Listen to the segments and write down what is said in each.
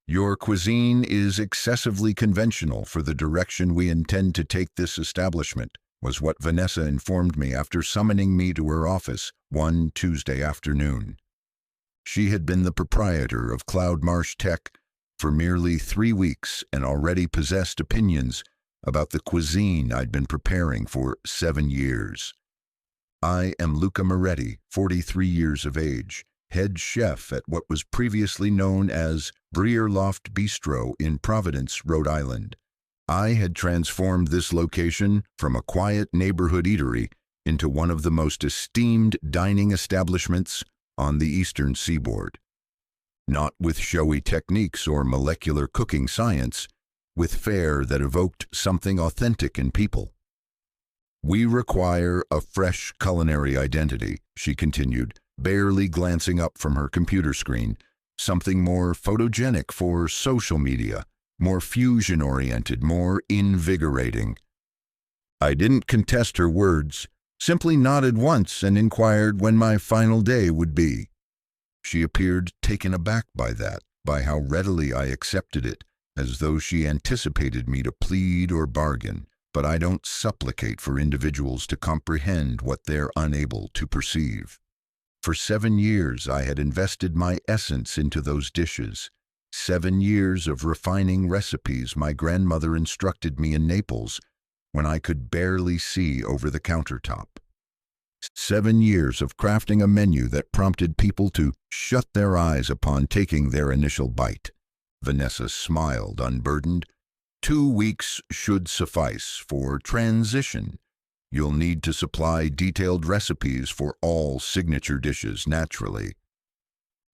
Your cuisine is excessively conventional for the direction we intend to take this establishment, was what Vanessa informed me after summoning me to her office one Tuesday afternoon. She had been the proprietor of Cloud Marsh Tech for merely 3 weeks and already possessed opinions about the cuisine I'd been preparing for 7 years. I am Luca Moretti, 43 years of age, head chef at what was previously known as Loft Bistro in Providence, Rhode Island. I had transformed this location from a quiet neighborhood eatery into one of the most esteemed dining establishments on the eastern seaboard. Not with showy techniques or molecular cooking science, with fare that evoked something authentic in people. We require a fresh culinary identity, she continued, barely glancing up from her computer screen, something more photogenic for social media, more fusion-oriented, more invigorating. I didn't contest her words, simply nodded once and inquired when my final day would be. She appeared taken aback by that, by how readily I accepted it, as though she anticipated me to plead or bargain, but I don't supplicate for individuals to comprehend what they're unable to perceive. For 7 years I had invested my essence into those dishes, 7 years of refining recipes my grandmother instructed me in Naples when I could barely see over the countertop. 7 years of crafting a menu that prompted people to shut their eyes upon taking their initial bite. Vanessa smiled, unburdened. 2 weeks should suffice for transition. You'll need to supply detailed recipes for all signature dishes, naturally.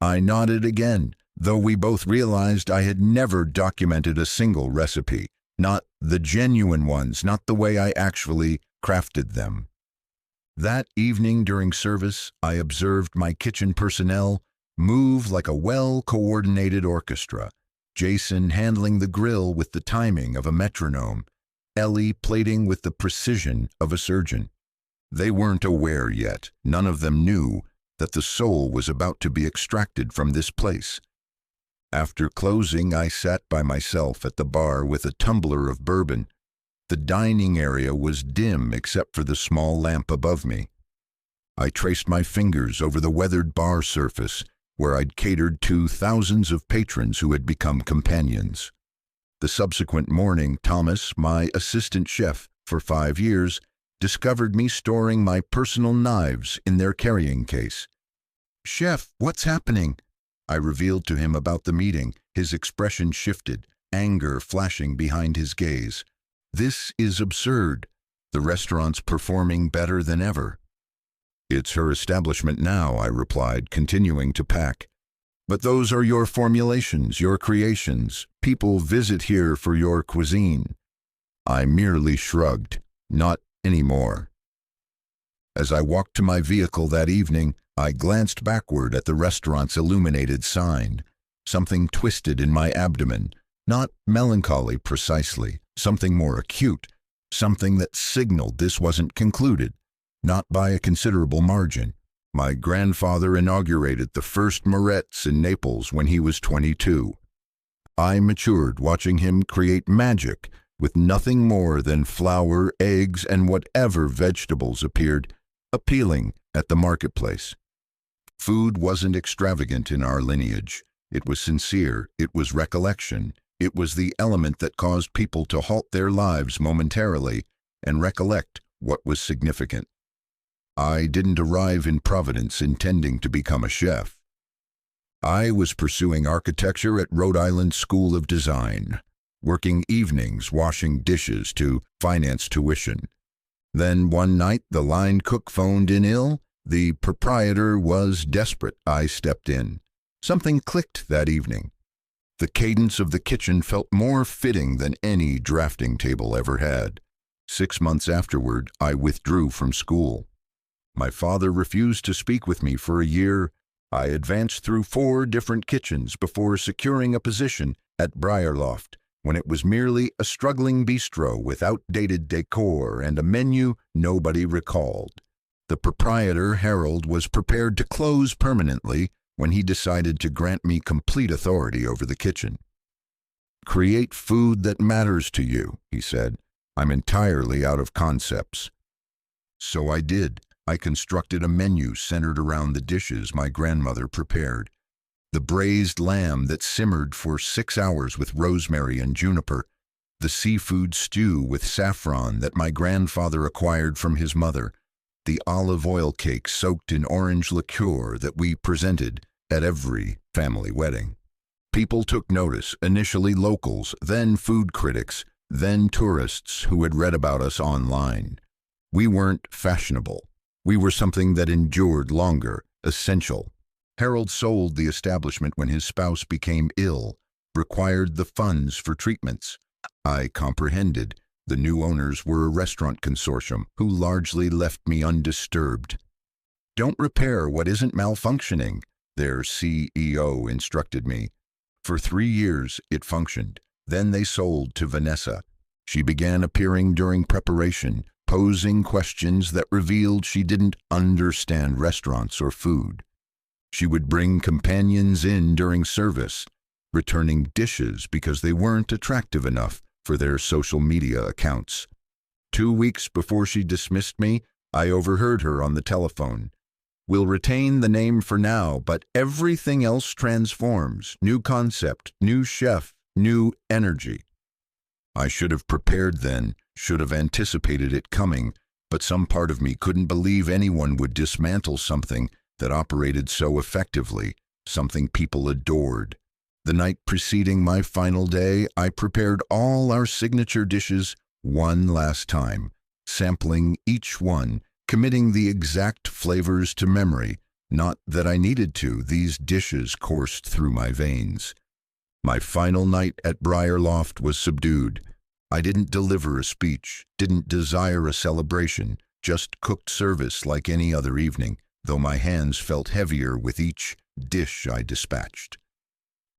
I nodded again, though we both realized I had never documented a single recipe, not the genuine ones, not the way I actually crafted them. That evening during service, I observed my kitchen personnel move like a well-coordinated orchestra, Jason handling the grill with the timing of a metronome, Ellie plating with the precision of a surgeon. They weren't aware yet, none of them knew, that the soul was about to be extracted from this place. After closing, I sat by myself at the bar with a tumbler of bourbon. The dining area was dim except for the small lamp above me. I traced my fingers over the weathered bar surface, where I'd catered to thousands of patrons who had become companions. The subsequent morning, Thomas, my assistant chef for 5 years, discovered me storing my personal knives in their carrying case. "Chef, what's happening?" I revealed to him about the meeting. His expression shifted, anger flashing behind his gaze. "This is absurd. The restaurant's performing better than ever." "It's her establishment now," I replied, continuing to pack. "But those are your formulations, your creations. People visit here for your cuisine." I merely shrugged. Not anymore. As I walked to my vehicle that evening, I glanced backward at the restaurant's illuminated sign. Something twisted in my abdomen. Not melancholy precisely, something more acute, something that signaled this wasn't concluded, not by a considerable margin. My grandfather inaugurated the first Moret's in Naples when he was 22. I matured watching him create magic with nothing more than flour, eggs, and whatever vegetables appeared appealing at the marketplace. Food wasn't extravagant in our lineage. It was sincere, it was recollection, it was the element that caused people to halt their lives momentarily and recollect what was significant. I didn't arrive in Providence intending to become a chef. I was pursuing architecture at Rhode Island School of Design, working evenings washing dishes to finance tuition. Then one night the line cook phoned in ill. The proprietor was desperate. I stepped in. Something clicked that evening. The cadence of the kitchen felt more fitting than any drafting table ever had. 6 months afterward, I withdrew from school. My father refused to speak with me for a year. I advanced through 4 different kitchens before securing a position at Loft, when it was merely a struggling bistro with outdated decor and a menu nobody recalled. The proprietor, Harold, was prepared to close permanently when he decided to grant me complete authority over the kitchen. Create food that matters to you, he said. I'm entirely out of concepts. So I did. I constructed a menu centered around the dishes my grandmother prepared. The braised lamb that simmered for 6 hours with rosemary and juniper, the seafood stew with saffron that my grandfather acquired from his mother, the olive oil cake soaked in orange liqueur that we presented at every family wedding. People took notice, initially locals, then food critics, then tourists who had read about us online. We weren't fashionable. We were something that endured longer, essential. Harold sold the establishment when his spouse became ill, required the funds for treatments. I comprehended. The new owners were a restaurant consortium who largely left me undisturbed. Don't repair what isn't malfunctioning, their CEO instructed me. For 3 years, it functioned. Then they sold to Vanessa. She began appearing during preparation, posing questions that revealed she didn't understand restaurants or food. She would bring companions in during service, returning dishes because they weren't attractive enough for their social media accounts. 2 weeks before she dismissed me, I overheard her on the telephone. We'll retain the name for now, but everything else transforms. New concept, new chef, new energy. I should have prepared then, should have anticipated it coming, but some part of me couldn't believe anyone would dismantle something that operated so effectively, something people adored. The night preceding my final day, I prepared all our signature dishes one last time, sampling each one, committing the exact flavors to memory. Not that I needed to, these dishes coursed through my veins. My final night at Briarloft was subdued. I didn't deliver a speech, didn't desire a celebration, just cooked service like any other evening, though my hands felt heavier with each dish I dispatched.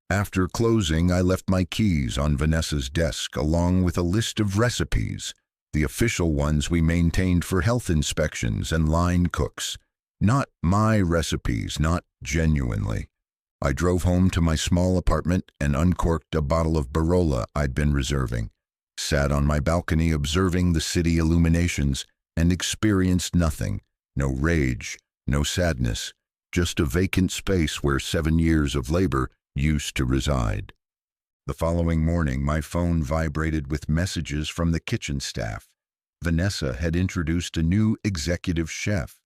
After closing, I left my keys on Vanessa's desk along with a list of recipes, the official ones we maintained for health inspections and line cooks. Not my recipes, not genuinely. I drove home to my small apartment and uncorked a bottle of Barola I'd been reserving, sat on my balcony observing the city illuminations, and experienced nothing, no rage, no sadness, just a vacant space where 7 years of labor used to reside. The following morning, my phone vibrated with messages from the kitchen staff. Vanessa had introduced a new executive chef,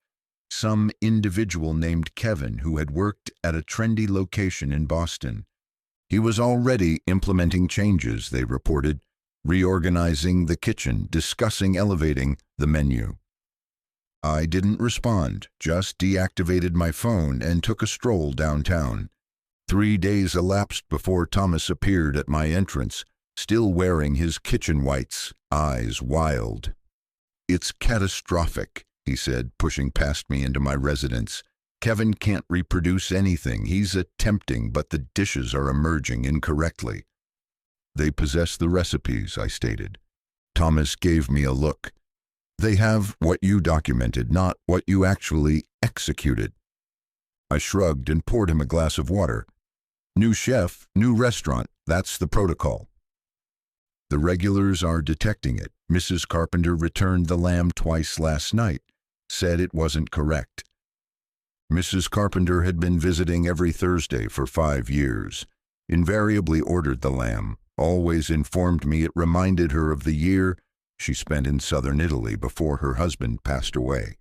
some individual named Kevin who had worked at a trendy location in Boston. He was already implementing changes, they reported, reorganizing the kitchen, discussing elevating the menu. I didn't respond, just deactivated my phone and took a stroll downtown. 3 days elapsed before Thomas appeared at my entrance, still wearing his kitchen whites, eyes wild. It's catastrophic, he said, pushing past me into my residence. Kevin can't reproduce anything. He's attempting, but the dishes are emerging incorrectly. They possess the recipes, I stated. Thomas gave me a look. They have what you documented, not what you actually executed. I shrugged and poured him a glass of water. New chef, new restaurant, that's the protocol. The regulars are detecting it. Mrs. Carpenter returned the lamb twice last night, said it wasn't correct. Mrs. Carpenter had been visiting every Thursday for 5 years, invariably ordered the lamb, always informed me it reminded her of the year she spent in southern Italy before her husband passed away.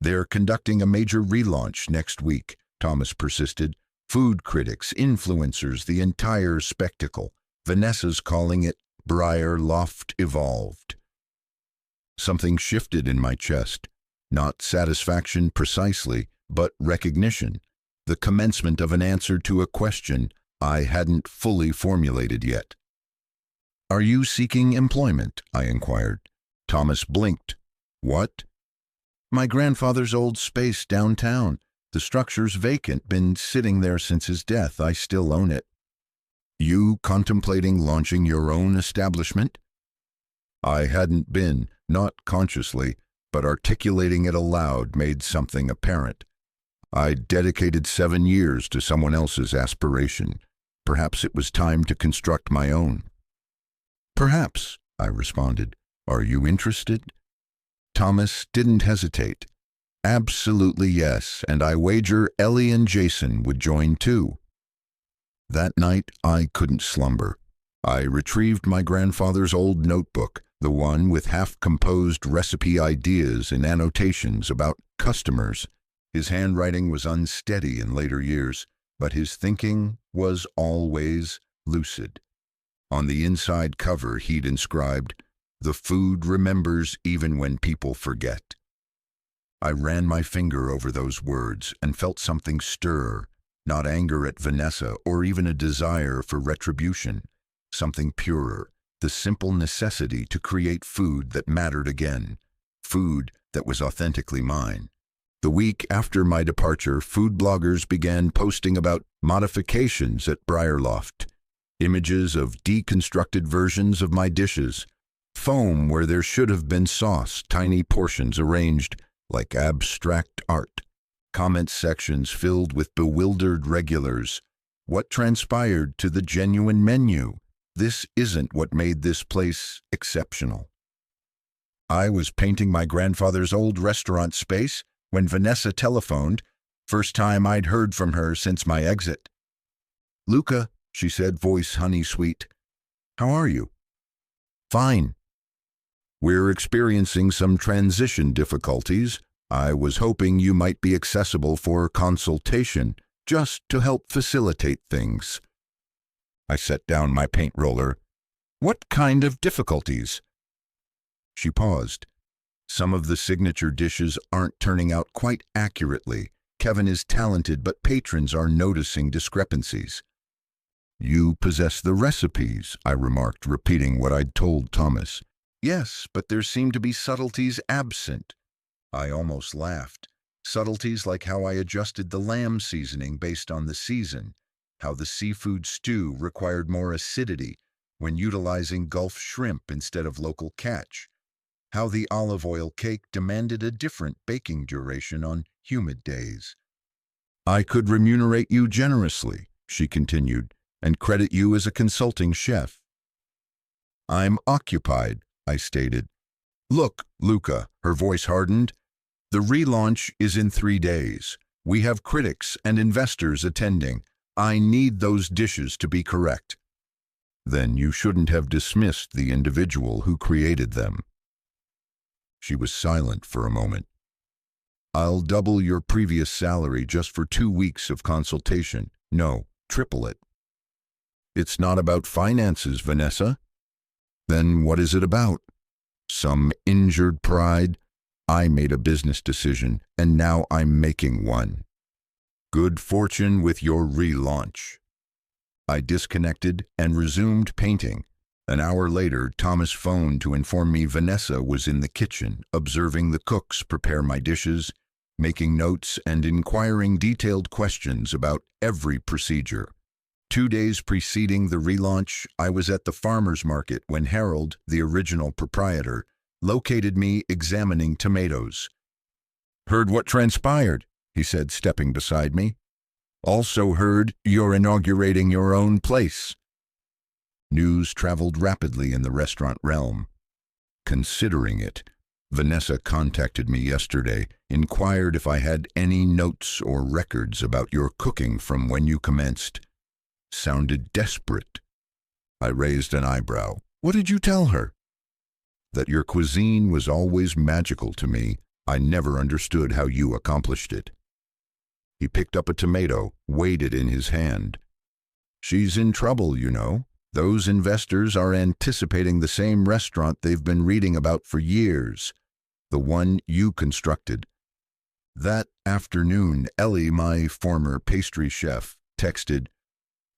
They're conducting a major relaunch next week, Thomas persisted. Food critics, influencers, the entire spectacle. Vanessa's calling it Briarloft Evolved. Something shifted in my chest. Not satisfaction precisely, but recognition. The commencement of an answer to a question I hadn't fully formulated yet. Are you seeking employment? I inquired. Thomas blinked. What? My grandfather's old space downtown. The structure's vacant, been sitting there since his death. I still own it. You contemplating launching your own establishment? I hadn't been, not consciously, but articulating it aloud made something apparent. I dedicated 7 years to someone else's aspiration. Perhaps it was time to construct my own. Perhaps, I responded. Are you interested? Thomas didn't hesitate. Absolutely yes, and I wager Ellie and Jason would join too. That night I couldn't slumber. I retrieved my grandfather's old notebook, the one with half-composed recipe ideas and annotations about customers. His handwriting was unsteady in later years, but his thinking was always lucid. On the inside cover he'd inscribed, "The food remembers even when people forget." I ran my finger over those words and felt something stir, not anger at Vanessa or even a desire for retribution, something purer, the simple necessity to create food that mattered again, food that was authentically mine. The week after my departure, food bloggers began posting about modifications at Briarloft, images of deconstructed versions of my dishes, foam where there should have been sauce, tiny portions arranged like abstract art, comment sections filled with bewildered regulars. What transpired to the genuine menu? This isn't what made this place exceptional. I was painting my grandfather's old restaurant space when Vanessa telephoned, first time I'd heard from her since my exit. "Luca," she said, voice honey-sweet. "How are you?" "Fine." "We're experiencing some transition difficulties. I was hoping you might be accessible for consultation, just to help facilitate things." I set down my paint roller. "What kind of difficulties?" She paused. "Some of the signature dishes aren't turning out quite accurately. Kevin is talented, but patrons are noticing discrepancies." "You possess the recipes," I remarked, repeating what I'd told Thomas. "Yes, but there seem to be subtleties absent." I almost laughed. Subtleties like how I adjusted the lamb seasoning based on the season, how the seafood stew required more acidity when utilizing Gulf shrimp instead of local catch, how the olive oil cake demanded a different baking duration on humid days. "I could remunerate you generously," she continued, "and credit you as a consulting chef." "I'm occupied," I stated. "Look, Luca," her voice hardened, "the relaunch is in 3 days. We have critics and investors attending. I need those dishes to be correct." "Then you shouldn't have dismissed the individual who created them." She was silent for a moment. "I'll double your previous salary just for 2 weeks of consultation. No, triple it." "It's not about finances, Vanessa." "Then what is it about?" "Some injured pride? I made a business decision, and now I'm making one." "Good fortune with your relaunch." I disconnected and resumed painting. An hour later, Thomas phoned to inform me Vanessa was in the kitchen, observing the cooks prepare my dishes, making notes and inquiring detailed questions about every procedure. 2 days preceding the relaunch, I was at the farmer's market when Harold, the original proprietor, located me examining tomatoes. "Heard what transpired," he said, stepping beside me. "Also heard you're inaugurating your own place." News traveled rapidly in the restaurant realm. "Considering it, Vanessa contacted me yesterday, inquired if I had any notes or records about your cooking from when you commenced." Sounded desperate. I raised an eyebrow. "What did you tell her?" "That your cuisine was always magical to me. I never understood how you accomplished it." He picked up a tomato, weighed it in his hand. "She's in trouble, you know. Those investors are anticipating the same restaurant they've been reading about for years, the one you constructed." That afternoon, Ellie, my former pastry chef, texted,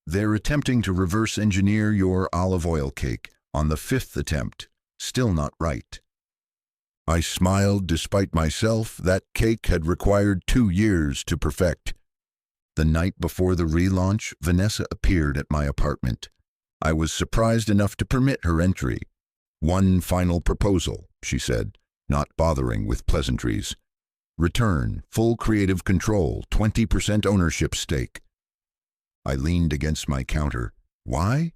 "They're attempting to reverse engineer your olive oil cake on the 5th attempt. Still not right." I smiled despite myself. That cake had required 2 years to perfect. The night before the relaunch, Vanessa appeared at my apartment. I was surprised enough to permit her entry. "One final proposal," she said, not bothering with pleasantries. "Return, full creative control, 20% ownership stake." I leaned against my counter. Why?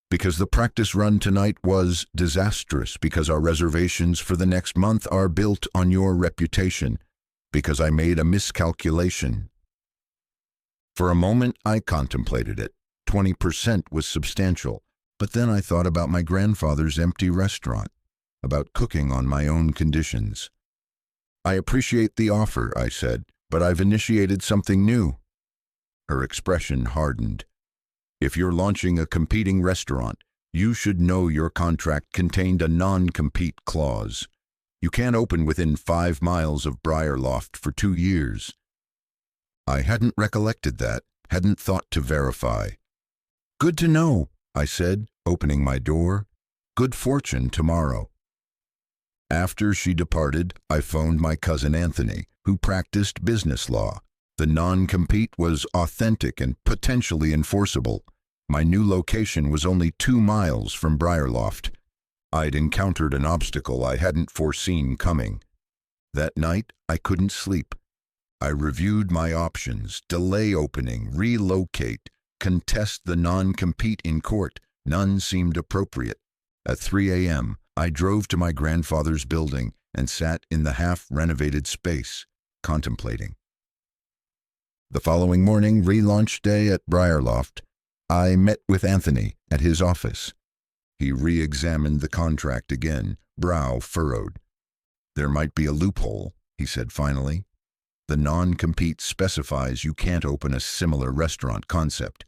Because the practice run tonight was disastrous, because our reservations for the next month are built on your reputation, because I made a miscalculation. For a moment, I contemplated it. 20% was substantial, but then I thought about my grandfather's empty restaurant, about cooking on my own conditions. I appreciate the offer, I said, but I've initiated something new. Her expression hardened. If you're launching a competing restaurant, you should know your contract contained a non-compete clause. You can't open within 5 miles of Briarloft for 2 years. I hadn't recollected that, hadn't thought to verify. Good to know, I said, opening my door. Good fortune tomorrow. After she departed, I phoned my cousin Anthony, who practiced business law. The non-compete was authentic and potentially enforceable. My new location was only 2 miles from Briarloft. I'd encountered an obstacle I hadn't foreseen coming. That night, I couldn't sleep. I reviewed my options: delay opening, relocate, contest the non-compete in court. None seemed appropriate. At 3 a.m., I drove to my grandfather's building and sat in the half-renovated space, contemplating. The following morning, relaunch day at Briarloft, I met with Anthony at his office. He re-examined the contract again, brow furrowed. There might be a loophole, he said finally. The non-compete specifies you can't open a similar restaurant concept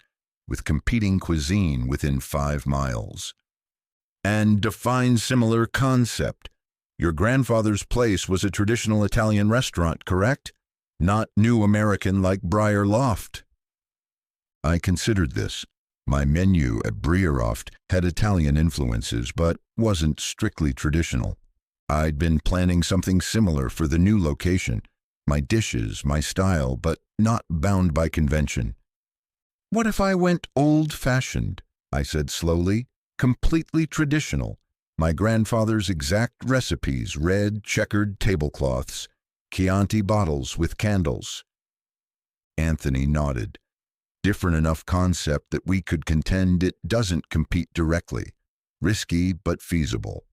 with competing cuisine within 5 miles. And define similar concept. Your grandfather's place was a traditional Italian restaurant, correct? Not new American like Briarloft. I considered this. My menu at Briarloft had Italian influences, but wasn't strictly traditional. I'd been planning something similar for the new location. My dishes, my style, but not bound by convention. What if I went old-fashioned? I said slowly. Completely traditional. My grandfather's exact recipes, red checkered tablecloths, Chianti bottles with candles. Anthony nodded. Different enough concept that we could contend it doesn't compete directly. Risky, but feasible.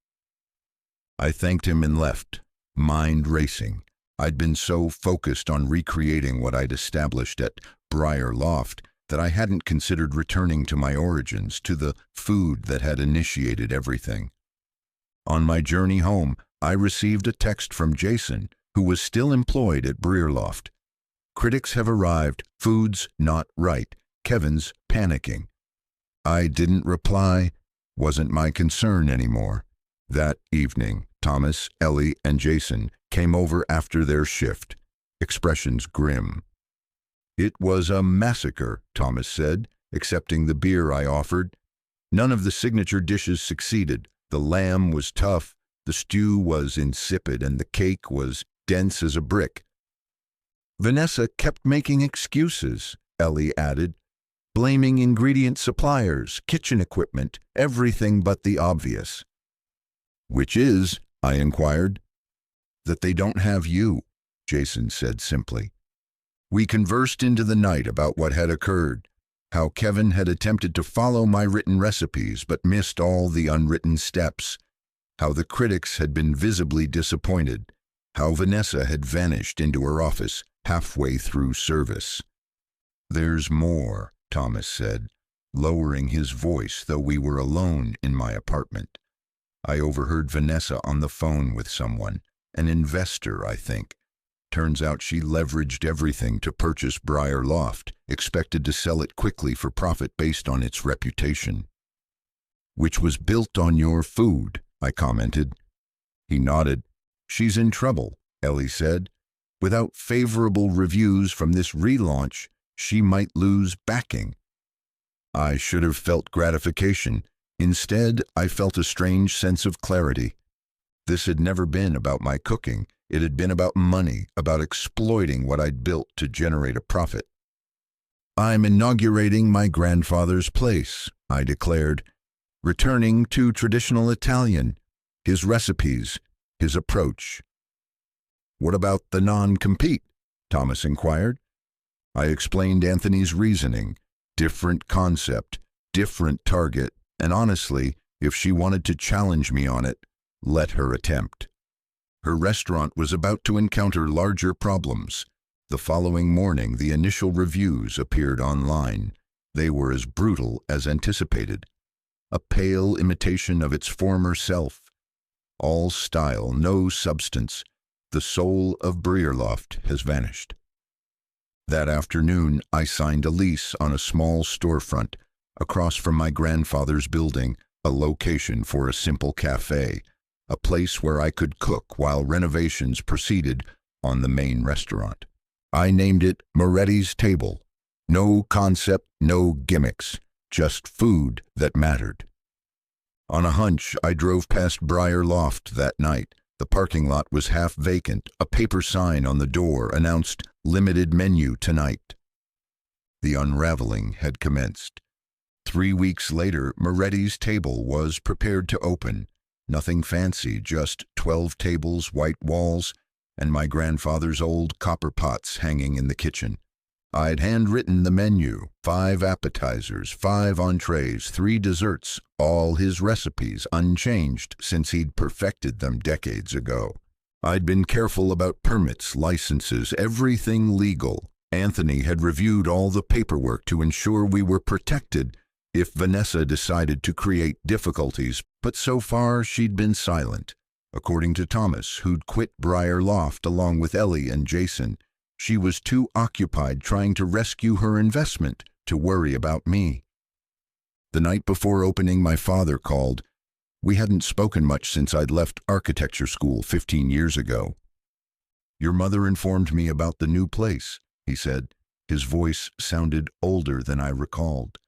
I thanked him and left, mind racing. I'd been so focused on recreating what I'd established at Briarloft that I hadn't considered returning to my origins, to the food that had initiated everything. On my journey home, I received a text from Jason, who was still employed at Briarloft. Critics have arrived, food's not right, Kevin's panicking. I didn't reply, wasn't my concern anymore. That evening, Thomas, Ellie, and Jason came over after their shift, expressions grim. It was a massacre, Thomas said, accepting the beer I offered. None of the signature dishes succeeded. The lamb was tough, the stew was insipid, and the cake was dense as a brick. Vanessa kept making excuses, Ellie added, blaming ingredient suppliers, kitchen equipment, everything but the obvious. Which is, I inquired. That they don't have you, Jason said simply. We conversed into the night about what had occurred, how Kevin had attempted to follow my written recipes but missed all the unwritten steps, how the critics had been visibly disappointed, how Vanessa had vanished into her office halfway through service. There's more, Thomas said, lowering his voice though we were alone in my apartment. I overheard Vanessa on the phone with someone, an investor, I think. Turns out she leveraged everything to purchase Briarloft, expected to sell it quickly for profit based on its reputation. Which was built on your food, I commented. He nodded. She's in trouble, Ellie said. Without favorable reviews from this relaunch, she might lose backing. I should have felt gratification. Instead, I felt a strange sense of clarity. This had never been about my cooking. It had been about money, about exploiting what I'd built to generate a profit. I'm inaugurating my grandfather's place, I declared, returning to traditional Italian, his recipes, his approach. What about the non-compete? Thomas inquired. I explained Anthony's reasoning, Different concept, different target, and honestly, if she wanted to challenge me on it, let her attempt. Her restaurant was about to encounter larger problems. The following morning, the initial reviews appeared online. They were as brutal as anticipated. A pale imitation of its former self. All style, no substance. The soul of Breerloft has vanished. That afternoon, I signed a lease on a small storefront across from my grandfather's building, a location for a simple cafe, a place where I could cook while renovations proceeded on the main restaurant. I named it Moretti's Table. No concept, no gimmicks, just food that mattered. On a hunch, I drove past Briar Loft that night. The parking lot was half vacant. A paper sign on the door announced limited menu tonight. The unraveling had commenced. 3 weeks later, Moretti's Table was prepared to open. Nothing fancy, just 12 tables, white walls, and my grandfather's old copper pots hanging in the kitchen. I'd handwritten the menu, 5 appetizers, 5 entrees, 3 desserts, all his recipes, unchanged since he'd perfected them decades ago. I'd been careful about permits, licenses, everything legal. Anthony had reviewed all the paperwork to ensure we were protected if Vanessa decided to create difficulties, but so far she'd been silent. According to Thomas, who'd quit Briar Loft along with Ellie and Jason, she was too occupied trying to rescue her investment to worry about me. The night before opening, my father called. We hadn't spoken much since I'd left architecture school 15 years ago. "Your mother informed me about the new place," he said. His voice sounded older than I recalled.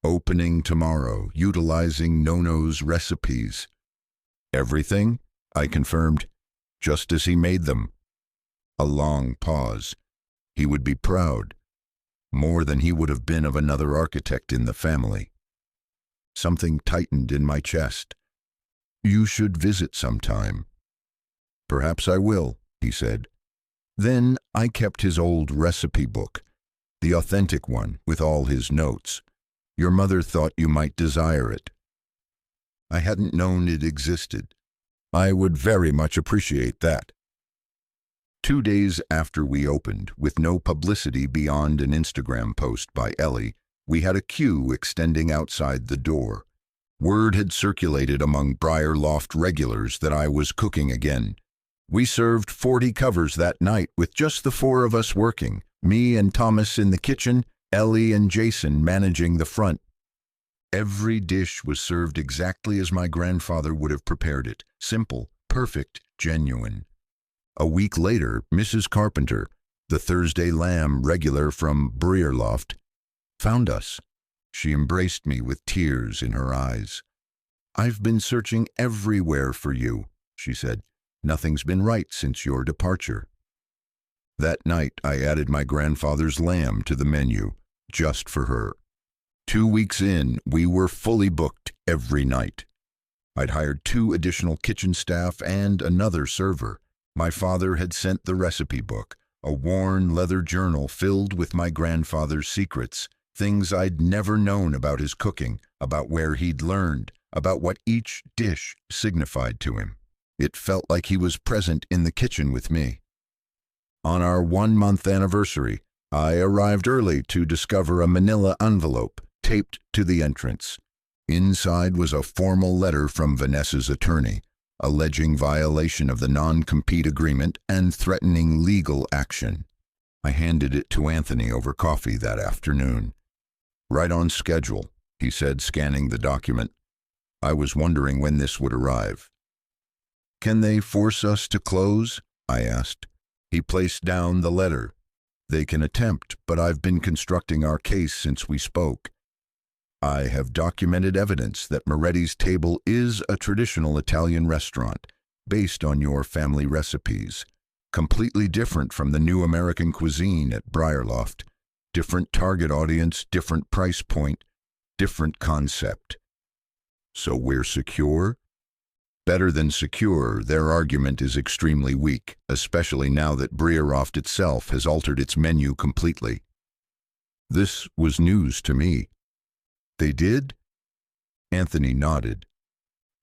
"Opening tomorrow, utilizing Nono's recipes." "Everything?" I confirmed, just as he made them. A long pause. He would be proud, more than he would have been of another architect in the family. Something tightened in my chest. "You should visit sometime." "Perhaps I will," he said. Then I kept his old recipe book, the authentic one with all his notes. "Your mother thought you might desire it." I hadn't known it existed. "I would very much appreciate that." 2 days after we opened, with no publicity beyond an Instagram post by Ellie, we had a queue extending outside the door. Word had circulated among Briar Loft regulars that I was cooking again. We served 40 covers that night with just the 4 of us working, me and Thomas in the kitchen, Ellie and Jason managing the front. Every dish was served exactly as my grandfather would have prepared it. Simple, perfect, genuine. A week later, Mrs. Carpenter, the Thursday lamb regular from Breerloft, found us. She embraced me with tears in her eyes. "I've been searching everywhere for you," she said. "Nothing's been right since your departure." That night, I added my grandfather's lamb to the menu, just for her. 2 weeks in, we were fully booked every night. I'd hired 2 additional kitchen staff and another server. My father had sent the recipe book, a worn leather journal filled with my grandfather's secrets, things I'd never known about his cooking, about where he'd learned, about what each dish signified to him. It felt like he was present in the kitchen with me. On our 1-month anniversary, I arrived early to discover a manila envelope taped to the entrance. Inside was a formal letter from Vanessa's attorney, alleging violation of the non-compete agreement and threatening legal action. I handed it to Anthony over coffee that afternoon. "Right on schedule," he said, scanning the document. I was wondering when this would arrive. "Can they force us to close?" I asked. He placed down the letter. "They can attempt, but I've been constructing our case since we spoke. I have documented evidence that Moretti's Table is a traditional Italian restaurant based on your family recipes, completely different from the new American cuisine at Briar Loft. Different target audience, different price point, different concept. So we're secure?" Better than secure, their argument is extremely weak, especially now that Breerloft itself has altered its menu completely. This was news to me. They did? Anthony nodded.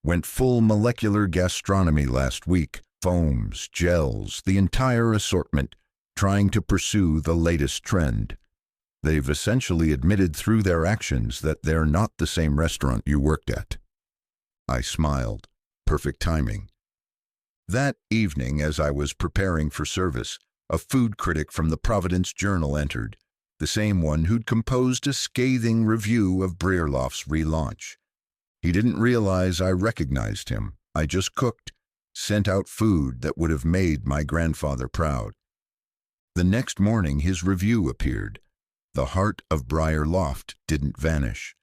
Went full molecular gastronomy last week. Foams, gels, the entire assortment, trying to pursue the latest trend. They've essentially admitted through their actions that they're not the same restaurant you worked at. I smiled. Perfect timing. That evening, as I was preparing for service, a food critic from the Providence Journal entered, the same one who'd composed a scathing review of Breerloff's relaunch. He didn't realize I recognized him. I just cooked, sent out food that would have made my grandfather proud. The next morning, his review appeared. The heart of Briar Loft didn't vanish.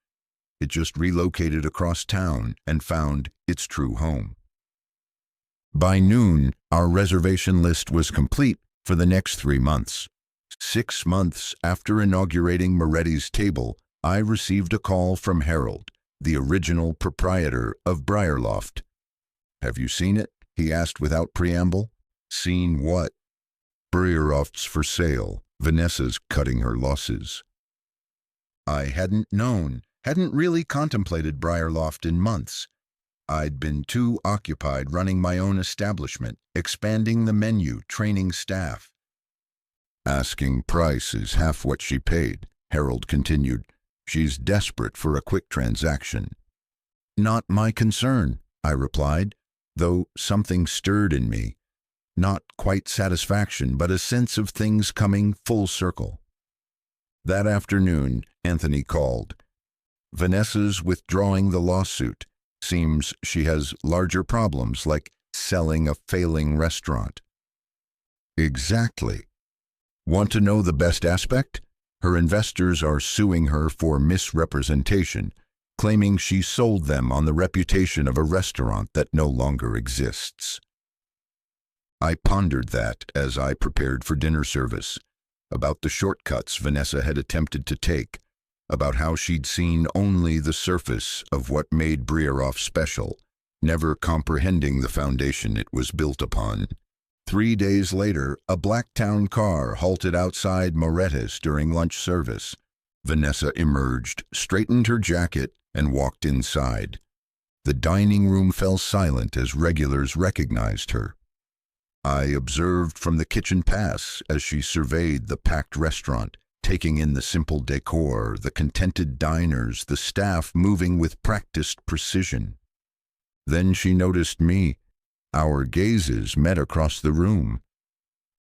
It just relocated across town and found its true home. By noon, our reservation list was complete for the next 3 months. 6 months after inaugurating Moretti's table, I received a call from Harold, the original proprietor of Briar Loft. "Have you seen it?" he asked without preamble. "Seen what?" "Briar Loft's for sale. Vanessa's cutting her losses." I hadn't known, hadn't really contemplated Briar Loft in months. I'd been too occupied running my own establishment, expanding the menu, training staff. "Asking price is half what she paid," Harold continued. "She's desperate for a quick transaction." "Not my concern," I replied, though something stirred in me. Not quite satisfaction, but a sense of things coming full circle. That afternoon, Anthony called. "Vanessa's withdrawing the lawsuit. Seems she has larger problems, like selling a failing restaurant." "Exactly. Want to know the best aspect? Her investors are suing her for misrepresentation, claiming she sold them on the reputation of a restaurant that no longer exists." I pondered that as I prepared for dinner service, about the shortcuts Vanessa had attempted to take, about how she'd seen only the surface of what made Breerloff special, never comprehending the foundation it was built upon. 3 days later, a Blacktown car halted outside Moretti's during lunch service. Vanessa emerged, straightened her jacket, and walked inside. The dining room fell silent as regulars recognized her. I observed from the kitchen pass as she surveyed the packed restaurant, taking in the simple decor, the contented diners, the staff moving with practiced precision. Then she noticed me. Our gazes met across the room.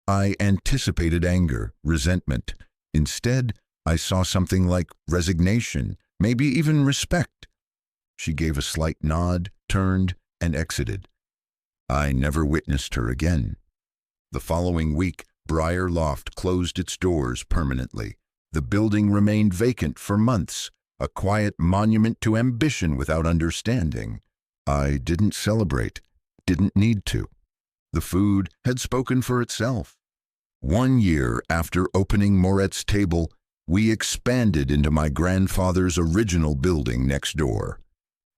I anticipated anger, resentment. Instead, I saw something like resignation, maybe even respect. She gave a slight nod, turned, and exited. I never witnessed her again. The following week, Briar Loft closed its doors permanently. The building remained vacant for months, a quiet monument to ambition without understanding. I didn't celebrate, didn't need to. The food had spoken for itself. 1 year after opening Moret's table, we expanded into my grandfather's original building next door.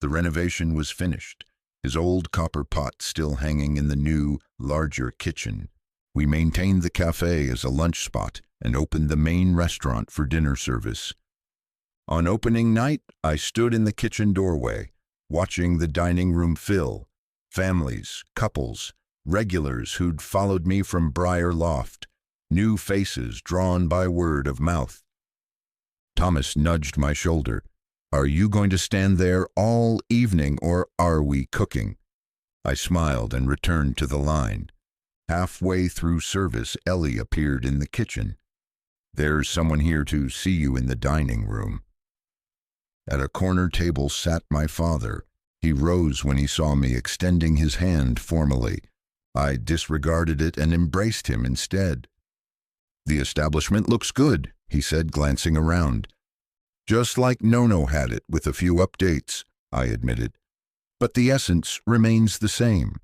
The renovation was finished, his old copper pot still hanging in the new, larger kitchen. We maintained the cafe as a lunch spot and opened the main restaurant for dinner service. On opening night, I stood in the kitchen doorway, watching the dining room fill. Families, couples, regulars who'd followed me from Briar Loft, new faces drawn by word of mouth. Thomas nudged my shoulder. "Are you going to stand there all evening, or are we cooking?" I smiled and returned to the line. Halfway through service, Ellie appeared in the kitchen. "There's someone here to see you in the dining room." At a corner table sat my father. He rose when he saw me, extending his hand formally. I disregarded it and embraced him instead. "The establishment looks good," he said, glancing around. "Just like Nono had it, with a few updates," I admitted. "But the essence remains the same."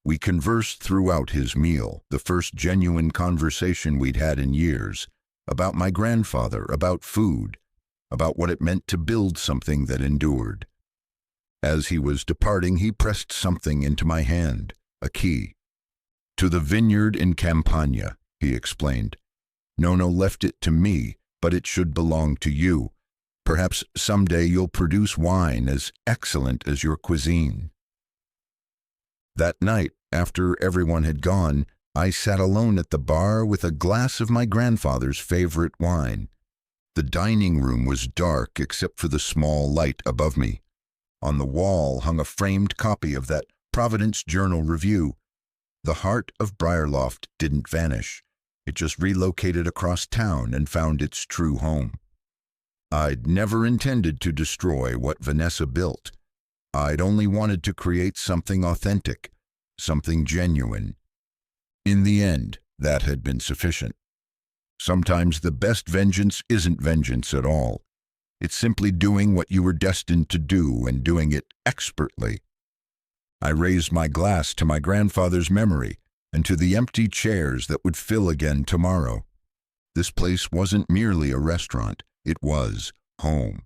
We conversed throughout his meal, the first genuine conversation we'd had in years, about my grandfather, about food, about what it meant to build something that endured. As he was departing, he pressed something into my hand, a key. "To the vineyard in Campania," he explained. "Nono left it to me, but it should belong to you. Perhaps someday you'll produce wine as excellent as your cuisine. That night, after everyone had gone, I sat alone at the bar with a glass of my grandfather's favorite wine. The dining room was dark except for the small light above me. On the wall hung a framed copy of that Providence Journal Review. The heart of Briarloft didn't vanish. It just relocated across town and found its true home. I'd never intended to destroy what Vanessa built. I'd only wanted to create something authentic, something genuine. In the end, that had been sufficient. Sometimes the best vengeance isn't vengeance at all. It's simply doing what you were destined to do and doing it expertly. I raised my glass to my grandfather's memory and to the empty chairs that would fill again tomorrow. This place wasn't merely a restaurant, it was home.